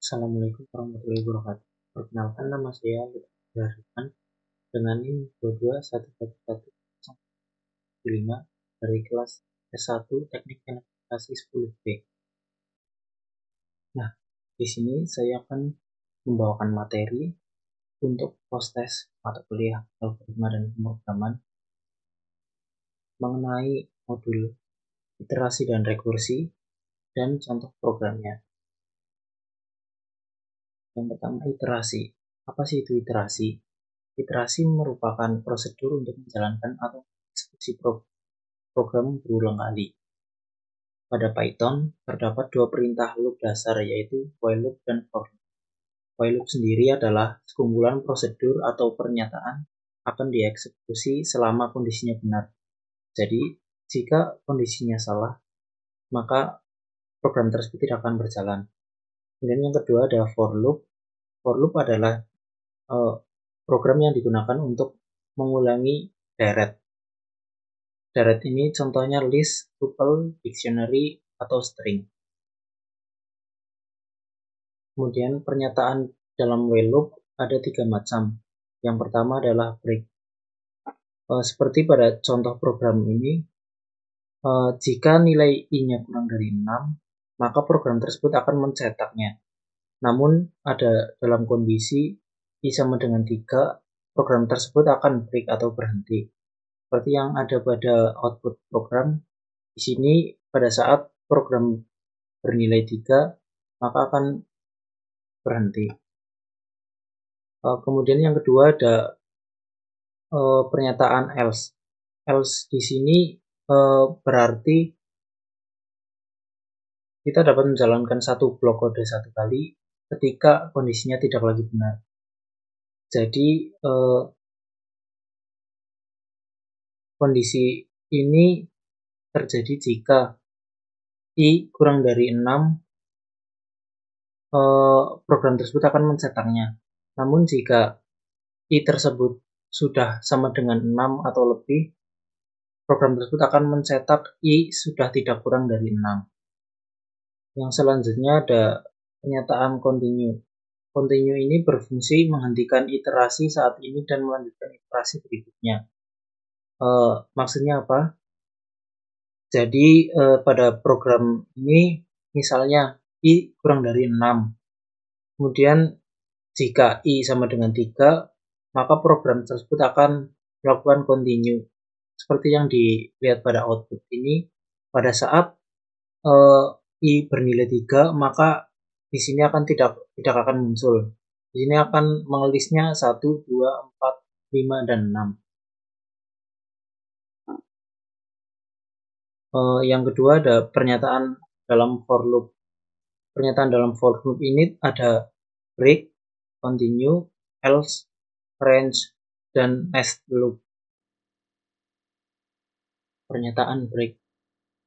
Assalamualaikum warahmatullahi wabarakatuh. Perkenalkan, nama saya Lutfi Harifan dengan NIM 2211105 dari kelas S1 Teknik Informasi 10B. Nah, di sini saya akan membawakan materi untuk post-test mata kuliah algoritma dan pemrograman mengenai modul iterasi dan rekursi dan contoh programnya. Yang pertama, iterasi. Apa sih itu iterasi? Iterasi merupakan prosedur untuk menjalankan atau eksekusi program berulang kali. Pada Python, terdapat dua perintah loop dasar, yaitu while loop dan for loop. While loop sendiri adalah sekumpulan prosedur atau pernyataan akan dieksekusi selama kondisinya benar. Jadi, jika kondisinya salah, maka program tersebut tidak akan berjalan. Kemudian yang kedua ada for loop. For loop adalah program yang digunakan untuk mengulangi deret. Deret ini contohnya list, tuple, dictionary, atau string. Kemudian pernyataan dalam while loop ada 3 macam. Yang pertama adalah break. Seperti pada contoh program ini, jika nilai i-nya kurang dari 6, maka program tersebut akan mencetaknya. Namun ada dalam kondisi i sama dengan 3, program tersebut akan break atau berhenti. Seperti yang ada pada output program, di sini pada saat program bernilai 3, maka akan berhenti. Kemudian yang kedua ada pernyataan else. Else di sini berarti kita dapat menjalankan satu blok kode satu kali ketika kondisinya tidak lagi benar. Jadi kondisi ini terjadi jika i kurang dari 6, program tersebut akan mencetaknya. Namun jika i tersebut sudah sama dengan 6 atau lebih, program tersebut akan mencetak i sudah tidak kurang dari 6. Yang selanjutnya ada pernyataan continue. Continue ini berfungsi menghentikan iterasi saat ini dan melanjutkan iterasi berikutnya. Maksudnya apa? Jadi pada program ini misalnya i kurang dari 6. Kemudian jika i sama dengan 3, maka program tersebut akan melakukan continue. Seperti yang dilihat pada output ini, pada saat i bernilai 3, maka di sini akan tidak akan muncul. Di sini akan mengelistnya 1, 2, 4, 5, dan 6. Yang kedua ada pernyataan dalam for loop. Pernyataan dalam for loop ini ada break, continue, else, range, dan nest loop. Pernyataan break.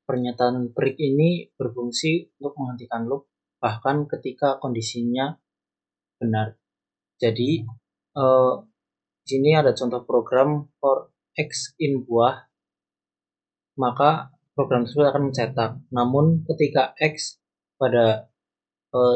Pernyataan break ini berfungsi untuk menghentikan loop bahkan ketika kondisinya benar. Jadi di sini ada contoh program for x in buah, maka program tersebut akan mencetak. Namun ketika x pada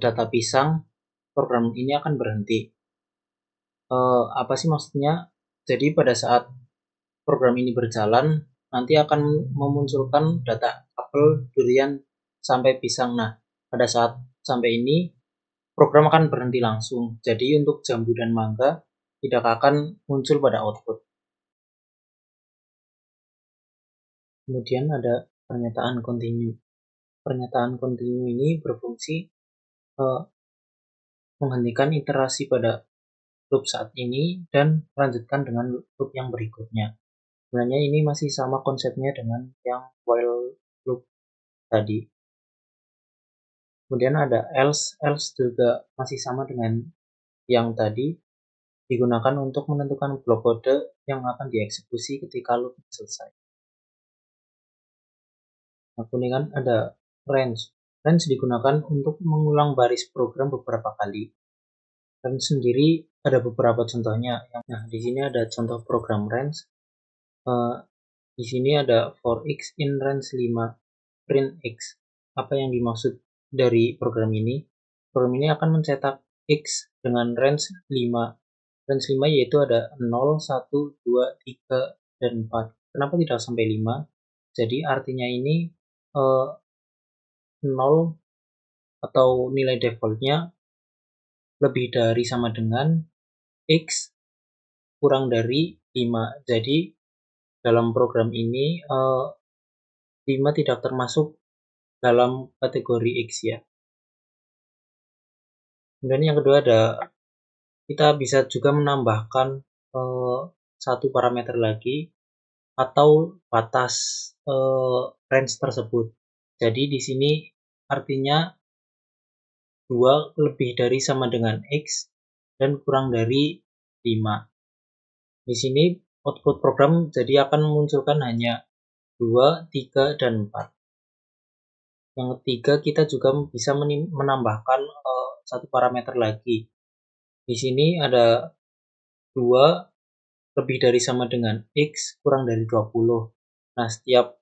data pisang, program ini akan berhenti. Apa sih maksudnya? Jadi pada saat program ini berjalan, nanti akan memunculkan data apel, durian, sampai pisang. Nah, pada saat sampai ini, program akan berhenti langsung. Jadi untuk jambu dan mangga tidak akan muncul pada output. Kemudian ada pernyataan continue. Pernyataan continue ini berfungsi menghentikan iterasi pada loop saat ini dan melanjutkan dengan loop yang berikutnya. Sebenarnya ini masih sama konsepnya dengan yang while loop tadi. Kemudian ada else. Else juga masih sama dengan yang tadi, digunakan untuk menentukan blok kode yang akan dieksekusi ketika loop selesai. Nah, kemudian ada range. Range digunakan untuk mengulang baris program beberapa kali. Range sendiri ada beberapa contohnya. Nah, di sini ada contoh program range. Di sini ada for x in range 5 print x. Apa yang dimaksud dari program ini? program ini akan mencetak X dengan range 5. Range 5 yaitu ada 0, 1, 2, 3, dan 4. Kenapa tidak sampai 5? Jadi artinya ini 0 atau nilai defaultnya lebih dari sama dengan X kurang dari 5. Jadi dalam program ini 5 tidak termasuk dalam kategori X ya. Kemudian yang kedua ada kita bisa juga menambahkan satu parameter lagi atau batas range tersebut. Jadi di sini artinya 2 lebih dari sama dengan X dan kurang dari 5. Di sini output program jadi akan memunculkan hanya 2, 3, dan 4. Yang ketiga kita juga bisa menambahkan satu parameter lagi. Di sini ada 2 lebih dari sama dengan X kurang dari 20. Nah, setiap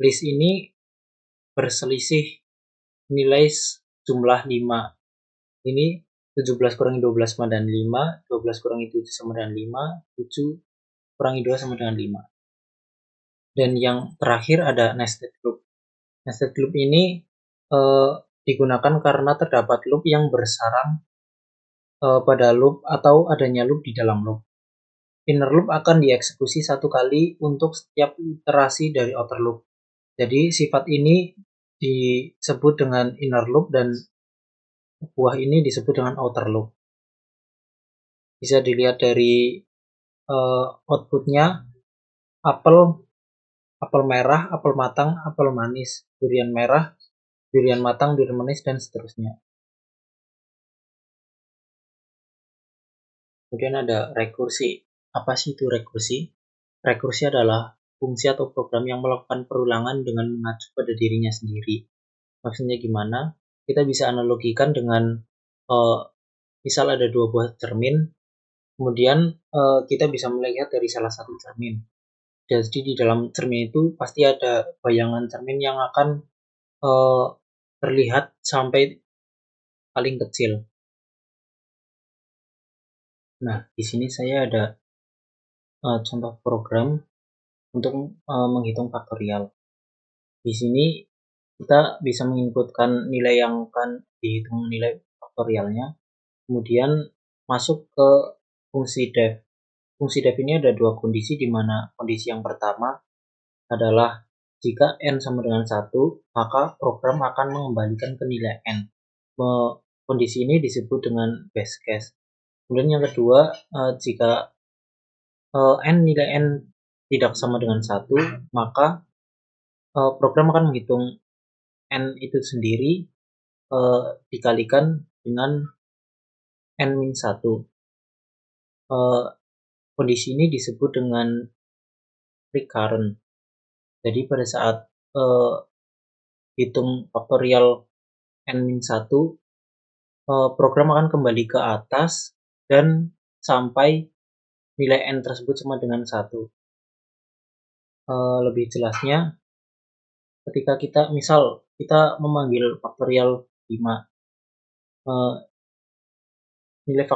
list ini berselisih nilai jumlah 5. Ini 17 kurangi 12 sama dengan 5, 12 kurangi 7 sama dengan 5, 7 kurangi 2 sama dengan 5. Dan yang terakhir ada nested loop. Nested loop ini digunakan karena terdapat loop yang bersarang pada loop atau adanya loop di dalam loop. Inner loop akan dieksekusi satu kali untuk setiap iterasi dari outer loop. Jadi sifat ini disebut dengan inner loop dan buah ini disebut dengan outer loop. Bisa dilihat dari outputnya apel merah, apel matang, apel manis, durian merah, durian matang, durian manis, dan seterusnya. Kemudian ada rekursi. Apa sih itu rekursi? Rekursi adalah fungsi atau program yang melakukan perulangan dengan mengacu pada dirinya sendiri. Maksudnya gimana? Kita bisa analogikan dengan misal ada dua buah cermin, kemudian kita bisa melihat dari salah satu cermin. Jadi di dalam cermin itu pasti ada bayangan cermin yang akan terlihat sampai paling kecil. Nah, di sini saya ada contoh program untuk menghitung faktorial. Di sini kita bisa menginputkan nilai yang akan dihitung nilai faktorialnya, kemudian masuk ke fungsi def. Fungsi def ini ada dua kondisi, di mana kondisi yang pertama adalah jika n sama dengan 1, maka program akan mengembalikan ke nilai n. Kondisi ini disebut dengan base case. Kemudian yang kedua, jika nilai n tidak sama dengan 1, maka program akan menghitung n itu sendiri dikalikan dengan n-1. Kondisi ini disebut dengan recurrent. Jadi pada saat hitung faktorial n-1, program akan kembali ke atas dan sampai nilai n tersebut sama dengan 1. Lebih jelasnya, ketika kita memanggil faktorial 5, nilai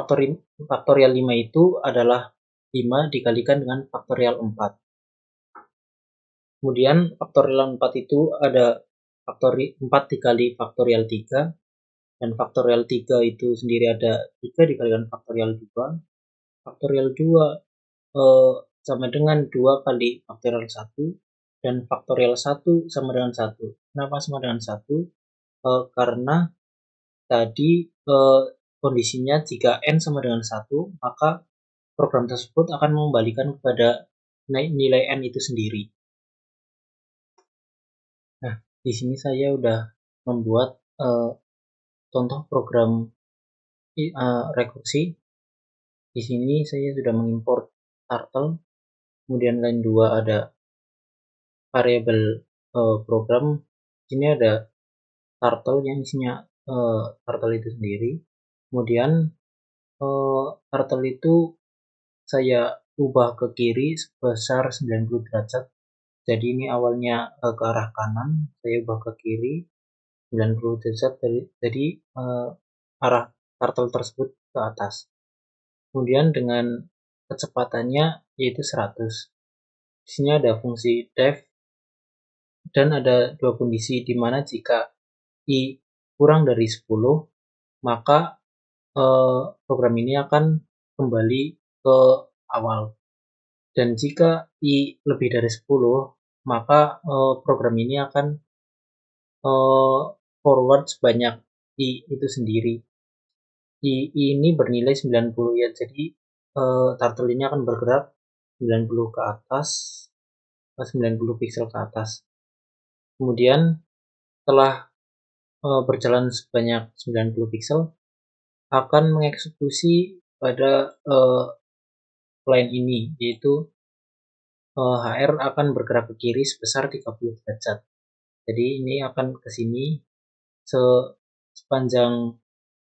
faktorial 5 itu adalah 5 dikalikan dengan faktorial 4. Kemudian faktorial 4 itu ada 4 dikali faktorial 3, dan faktorial 3 itu sendiri ada 3 dikalikan faktorial 2. Faktorial 2 sama dengan 2 kali faktorial 1, dan faktorial 1 sama dengan 1. Kenapa sama dengan 1? Karena tadi kondisinya jika n sama dengan 1, maka program tersebut akan mengembalikan kepada nilai n itu sendiri. Nah, di sini saya udah membuat contoh program rekursi. Di sini saya sudah mengimport turtle, kemudian line 2 ada variabel program. Di sini ada turtle yang isinya turtle itu sendiri. Kemudian turtle itu saya ubah ke kiri sebesar 90 derajat. Jadi ini awalnya ke arah kanan, saya ubah ke kiri. 90 derajat dari arah turtle tersebut ke atas. Kemudian dengan kecepatannya yaitu 100. Di sini ada fungsi depth dan ada dua kondisi di mana jika i kurang dari 10 maka program ini akan kembali ke awal, dan jika i lebih dari 10 maka program ini akan forward sebanyak i itu sendiri. I ini bernilai 90 ya, jadi turtle ini akan bergerak 90 ke atas, 90 pixel ke atas. Kemudian setelah berjalan sebanyak 90 pixel akan mengeksekusi pada line ini, yaitu HR akan bergerak ke kiri sebesar 30 derajat. Jadi ini akan ke sini sepanjang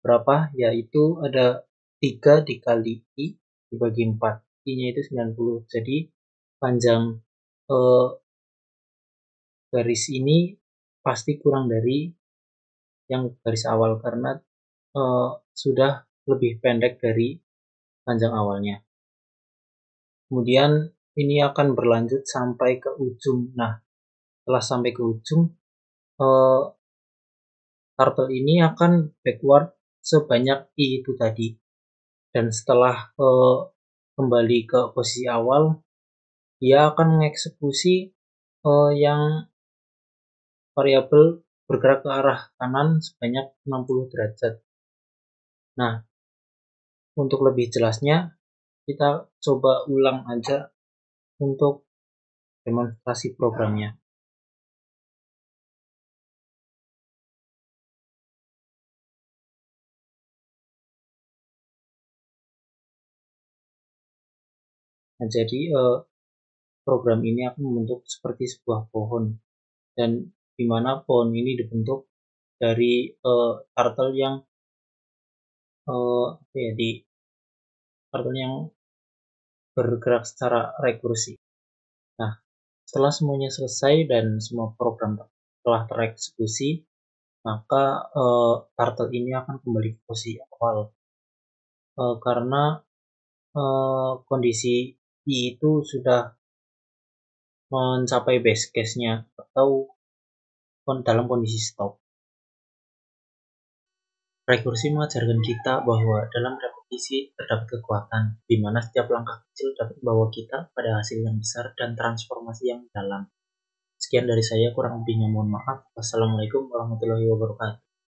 berapa, yaitu ada 3 dikali I dibagi 4, I nya itu 90, jadi panjang garis ini pasti kurang dari yang garis awal karena sudah lebih pendek dari panjang awalnya. Kemudian ini akan berlanjut sampai ke ujung. Nah, setelah sampai ke ujung, turtle ini akan backward sebanyak I itu tadi. Dan setelah kembali ke posisi awal, dia akan mengeksekusi yang variabel bergerak ke arah kanan sebanyak 60 derajat. Nah, untuk lebih jelasnya, kita coba ulang aja untuk demonstrasi programnya. Nah, jadi program ini akan membentuk seperti sebuah pohon, dan di mana pohon ini dibentuk dari turtle yang turtle yang bergerak secara rekursi. Nah, setelah semuanya selesai dan semua program telah tereksekusi, maka turtle ini akan kembali ke posisi awal karena kondisi I itu sudah mencapai base case-nya atau dalam kondisi stop. Rekursi mengajarkan kita bahwa dalam repetisi terdapat kekuatan, di mana setiap langkah kecil dapat membawa kita pada hasil yang besar dan transformasi yang dalam. Sekian dari saya, kurang lebihnya mohon maaf. Wassalamualaikum warahmatullahi wabarakatuh.